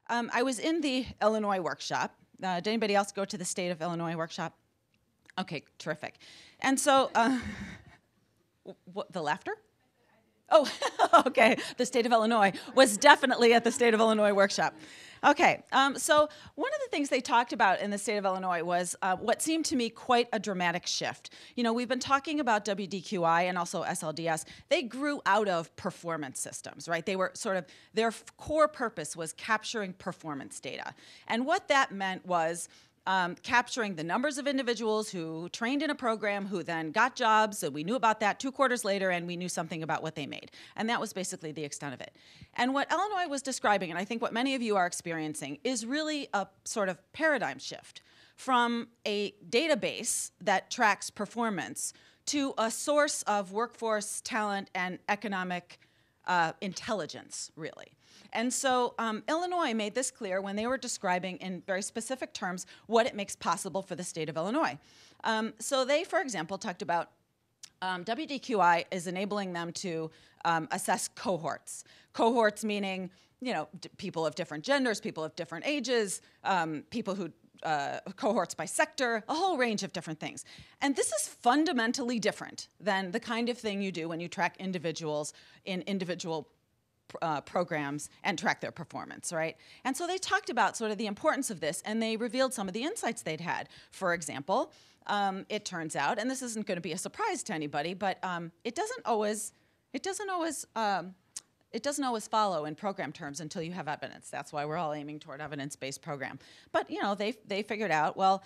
I was in the Illinois workshop. Did anybody else go to the State of Illinois workshop? Okay, terrific. And so, the laughter? Oh, okay. The State of Illinois was definitely at the State of Illinois workshop. Okay, so one of the things they talked about in the State of Illinois was what seemed to me quite a dramatic shift. You know, we've been talking about WDQI and also SLDS. They grew out of performance systems, right? They were sort of, their core purpose was capturing performance data. And what that meant was capturing the numbers of individuals who trained in a program, who then got jobs, and we knew about that 2 quarters later, and we knew something about what they made. And that was basically the extent of it. And what Illinois was describing, and I think what many of you are experiencing, is really a sort of paradigm shift from a database that tracks performance to a source of workforce, talent, and economic intelligence, really. And so Illinois made this clear when they were describing in very specific terms what it makes possible for the state of Illinois. So they, for example, talked about WDQI is enabling them to assess cohorts. Cohorts meaning, you know, people of different genders, people of different ages, people who cohorts by sector, a whole range of different things. And this is fundamentally different than the kind of thing you do when you track individuals in individual programs and track their performance, right? And so they talked about sort of the importance of this, and they revealed some of the insights they'd had. For example, it turns out, and this isn't going to be a surprise to anybody, but it doesn't always follow in program terms until you have evidence. That's why we're all aiming toward evidence-based program. But you know, they figured out, well,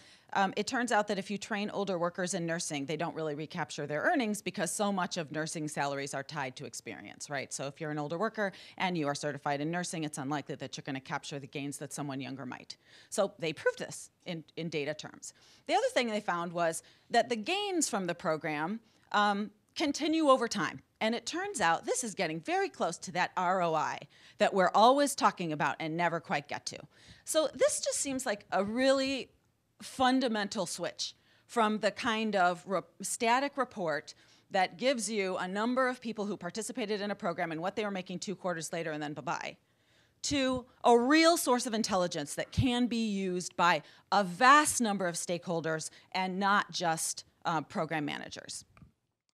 it turns out that if you train older workers in nursing, they don't really recapture their earnings because so much of nursing salaries are tied to experience, right? So if you're an older worker and you are certified in nursing, it's unlikely that you're going to capture the gains that someone younger might. So they proved this in data terms. The other thing they found was that the gains from the program continue over time. And it turns out this is getting very close to that ROI that we're always talking about and never quite get to. So this just seems like a really fundamental switch from the kind of static report that gives you a number of people who participated in a program and what they were making 2 quarters later and then bye-bye, to a real source of intelligence that can be used by a vast number of stakeholders and not just program managers.